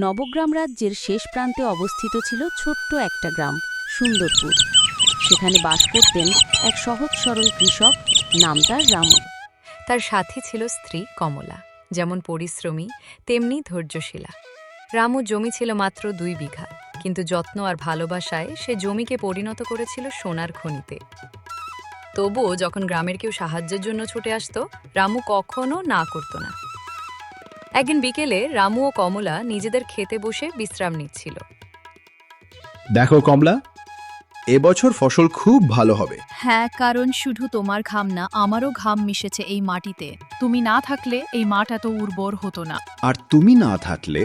নবগ্রাম রাজ্যের শেষ প্রান্তে অবস্থিত ছিল ছোট্ট একটা গ্রাম সুন্দরপুর। সেখানে বাস করতেন এক সহজ সরল কৃষক, নাম তার রামু। তার সাথে ছিল স্ত্রী কমলা, যেমন পরিশ্রমী তেমনি ধৈর্যশীলা। রামু জমি ছিল মাত্র 2 বিঘা, কিন্তু যত্ন আর ভালোবাসায় সে জমিকে পরিণত করেছিল সোনার খনিতে। তবুও যখন গ্রামের কেউ সাহায্যের জন্য ছুটে আসতো, রামু কখনো না করত না। একদিন বিকেলে রামু ও কমলা নিজেদের খেতে বসে বিশ্রাম নিচ্ছিল। দেখো কমলা, এবছর ফসল খুব ভালো হবে। হ্যাঁ, কারণ শুধু তোমার ঘাম না, আমারও ঘাম মিশেছে এই মাটিতে। তুমি না থাকলে এই মাঠ এত উর্বর হতো না। আর তুমি না থাকলে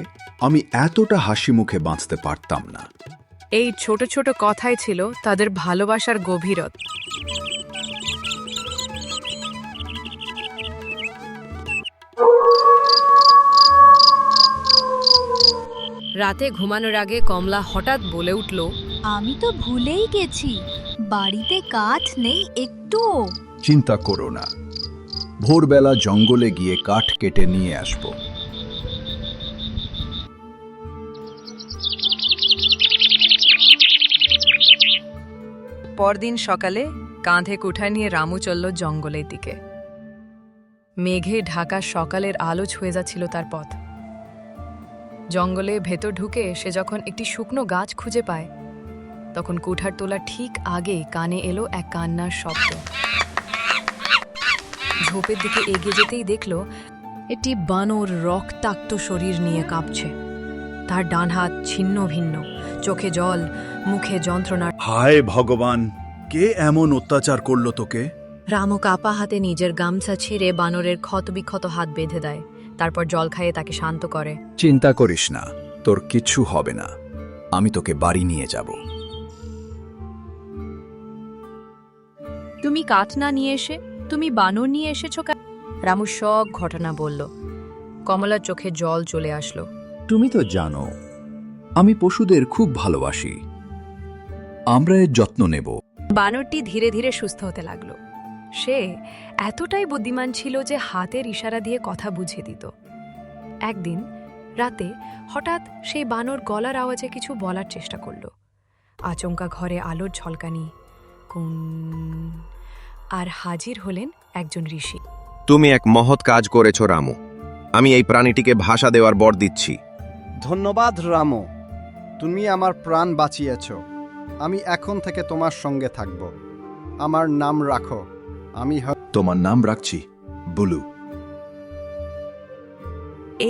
আমি এতটা হাসি মুখে বাঁচতে পারতাম না। এই ছোট ছোট কথাই ছিল তাদের ভালোবাসার গভীরতা। রাতে ঘুমানোর আগে কমলা হঠাৎ বলে উঠল, আমি তো ভুলেই গেছি, বাড়িতে কাঠ নেই একটুও। চিন্তা করো না, ভোরবেলা জঙ্গলে গিয়ে কাঠ কেটে নিয়ে আসব। পরদিন সকালে কাঁধে কুঠায় নিয়ে রামু চলল জঙ্গলের দিকে। মেঘে ঢাকা সকালের আলো ছুঁয়ে যাচ্ছিল তার পথ। জঙ্গলে ভেতর ঢুকে সে যখন একটি শুকনো গাছ খুঁজে পায়, তখন কুঠার তোলা ঠিক আগে কানে এলো এক কান্নার শব্দ। ঝোপের দিকে এগিয়ে যেতেই দেখল একটি বানর রক্তাক্ত শরীর নিয়ে কাঁপছে। তার ডান হাত ছিন্ন ভিন্ন, চোখে জল, মুখে যন্ত্রণা। হায় ভগবান, কে এমন অত্যাচার করলো তোকে? রামু কাপা হাতে নিজের গামছা ছিঁড়ে বানরের ক্ষতবিক্ষত হাত বেঁধে দেয়, তারপর জল খাইয়ে তাকে শান্ত করে। চিন্তা করিস না, তোর কিচ্ছু হবে না। আমি তোকে বাড়ি নিয়ে যাব। তুমি কাঠ না নিয়ে এসে তুমি বানর নিয়ে এসেছো কেন? রামু সব ঘটনা বলল। কমলার চোখে জল চলে আসলো। তুমি তো জানো আমি পশুদের খুব ভালোবাসি, আমরা এর যত্ন নেব। বানরটি ধীরে ধীরে সুস্থ হতে লাগলো। সে এতটাই বুদ্ধিমান ছিল যে হাতের ইশারা দিয়ে কথা বুঝিয়ে দিত। একদিন রাতে হঠাৎ সেই বানর গলার আওয়াজে কিছু বলার চেষ্টা করল। আচমকা ঘরে আলোর ঝলকানি, কুন, আর হাজির হলেন একজন ঋষি। তুমি এক মহৎ কাজ করেছ রামু। আমি এই প্রাণীটিকে ভাষা দেওয়ার বর দিচ্ছি। ধন্যবাদ রামু, তুমি আমার প্রাণ বাঁচিয়েছ। আমি এখন থেকে তোমার সঙ্গে থাকব। আমার নাম রাখো। আমি তোমার নাম রাখছি বুলু।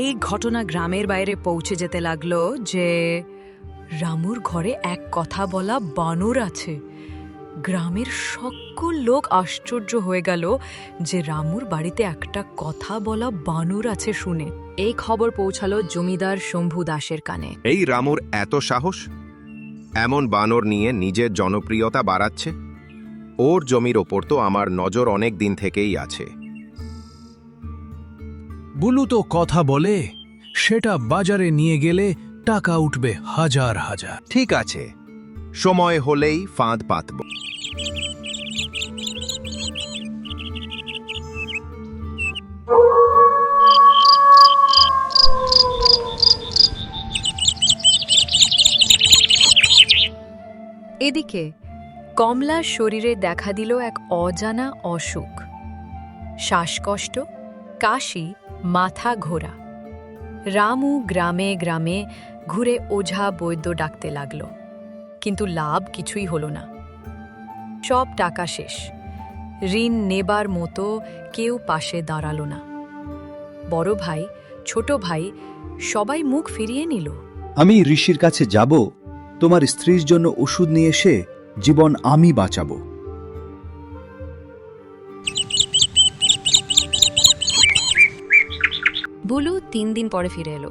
এই ঘটনা গ্রামের বাইরে পৌঁছে যেতে লাগলো যে রামুর ঘরে এক কথা বলা বানর আছে। গ্রামের সকল লোক আশ্চর্য হয়ে গেল যে রামুর বাড়িতে একটা কথা বলা বানর আছে শুনে। এই খবর পৌঁছালো জমিদার শম্ভু দাসের কানে। এই রামুর এত সাহস, এমন বানর নিয়ে নিজের জনপ্রিয়তা বাড়াচ্ছে। ওর জমির ওপর তো আমার নজর অনেক দিন থেকেই আছে। বুলু তো কথা বলে, সেটা বাজারে নিয়ে গেলে টাকা উঠবে হাজার হাজার। ঠিক আছে, সময় হলেই ফাঁদ পাতব। এদিকে কমলার শরীরে দেখা দিল এক অজানা অসুখ। শ্বাসকষ্ট, কাশি, মাথা ঘোরা। রামু গ্রামে গ্রামে ঘুরে ওঝা বৈদ্য ডাকতে লাগল, কিন্তু লাভ কিছুই হলো না। সব টাকা শেষ, ঋণ নেবার মতো কেউ পাশে দাঁড়ালো না। বড় ভাই, ছোট ভাই সবাই মুখ ফিরিয়ে নিল। আমি ঋষির কাছে যাব, তোমার স্ত্রীর জন্য ওষুধ নিয়ে এসে জীবন আমি বাঁচাবো। বুলু 3 দিন পরে ফিরে এলো,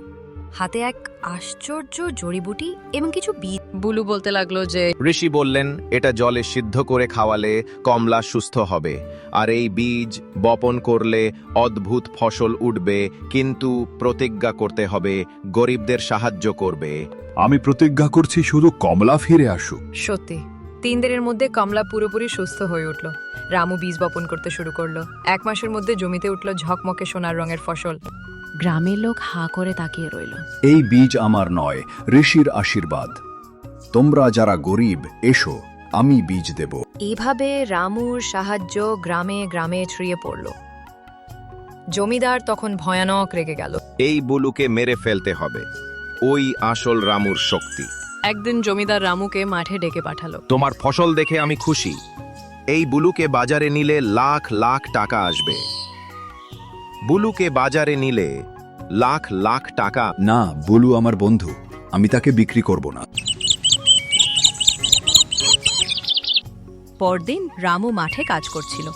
হাতে এক আশ্চর্য জড়িবুটি এবং কিছু বীজ। বুলু বলতে লাগলো যে ঋষি বললেন, এটা জলে সিদ্ধ করে খাওয়ালে কমলা সুস্থ হবে, আর এই বীজ বপন করলে অদ্ভুত ফসল উঠবে, কিন্তু প্রতিজ্ঞা করতে হবে গরিবদের সাহায্য করবে। আমি প্রতিজ্ঞা করছি শুধু কমলা ফিরে আসুক। সত্যি 3 দিনের মধ্যে কমলা পুরোপুরি সুস্থ হয়ে উঠল। রামু বীজ বপন করতে শুরু করলো। 1 মাসের মধ্যে জমিতে উঠল ঝকমকে সোনার রঙের ফসল। গ্রামের লোক হাঁ করে তাকিয়ে রইল। এই বীজ আমার নয়, ঋষির আশীর্বাদ। তোমরা যারা গরিব এসো, আমি বীজ দেব। এভাবে রামুর সাহায্য গ্রামে গ্রামে ছড়িয়ে পড়ল। জমিদার তখন ভয়ানক রেগে গেল। এই বুলুকে মেরে ফেলতে হবে, ওই আসল রামুর শক্তি। একদিন জমিদার রামুকে মাঠে ডেকে পাঠালো। তোমার ফসল দেখে আমি খুশি। এই বুলুকে বাজারে নিলে লাখ লাখ টাকা আসবে। বুলুকে বাজারে নিলে লাখ লাখ টাকা। না, বুলু আমার বন্ধু, আমি তাকে বিক্রি করব না। পরদিন রামু মাঠে কাজ করছিল।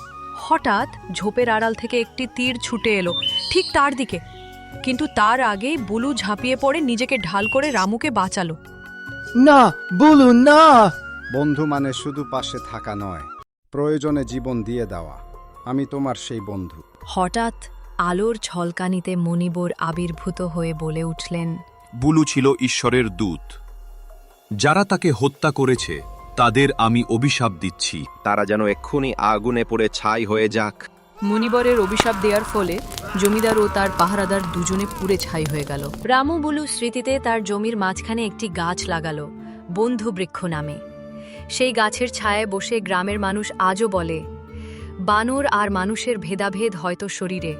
হঠাৎ ঝোপের আড়াল থেকে একটি তীর ছুটে এলো ঠিক তার দিকে, কিন্তু তার আগেই বুলু ঝাঁপিয়ে পড়ে নিজেকে ঢাল করে রামুকে বাঁচালো। না বলু না। বন্ধু মানে শুধু পাশে থাকা নয়, প্রয়োজনে জীবন দিয়ে দেওয়া। আমি তোমার সেই বন্ধু। হঠাৎ আলোর ঝলকানিতে মণিবর আবির্ভূত হয়ে বলে উঠলেন, বুলু ছিল ঈশ্বরের দূত। যারা তাকে হত্যা করেছে তাদের আমি অভিশাপ দিচ্ছি। তারা যেন এক্ষুনি আগুনে পড়ে ছাই হয়ে যাক। মণিবরের অভিশাপ দেওয়ার ফলে জমিদার ও তার পাহারাদার দুজনে পুড়ে ছাই হয়ে গেল। রামু বুলু স্মৃতিতে তার জমির মাঝখানে একটি গাছ লাগালো, বন্ধু বৃক্ষ নামে। সেই গাছের ছায়ায় বসে গ্রামের মানুষ আজও বলে, বানর আর মানুষের ভেদাভেদ হয়তো শরীরে,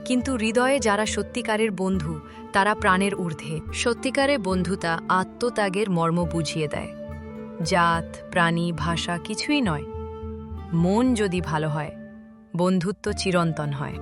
কিন্তু হৃদয়ে যারা সত্যিকারের বন্ধু তারা প্রাণের ঊর্ধ্বে। সত্যিকারের বন্ধুতা আত্মত্যাগের মর্ম বুঝিয়ে দেয়। জাত, প্রাণী, ভাষা কিছুই নয়। মন যদি ভালো হয়, বন্ধুত্ব চিরন্তন হয়।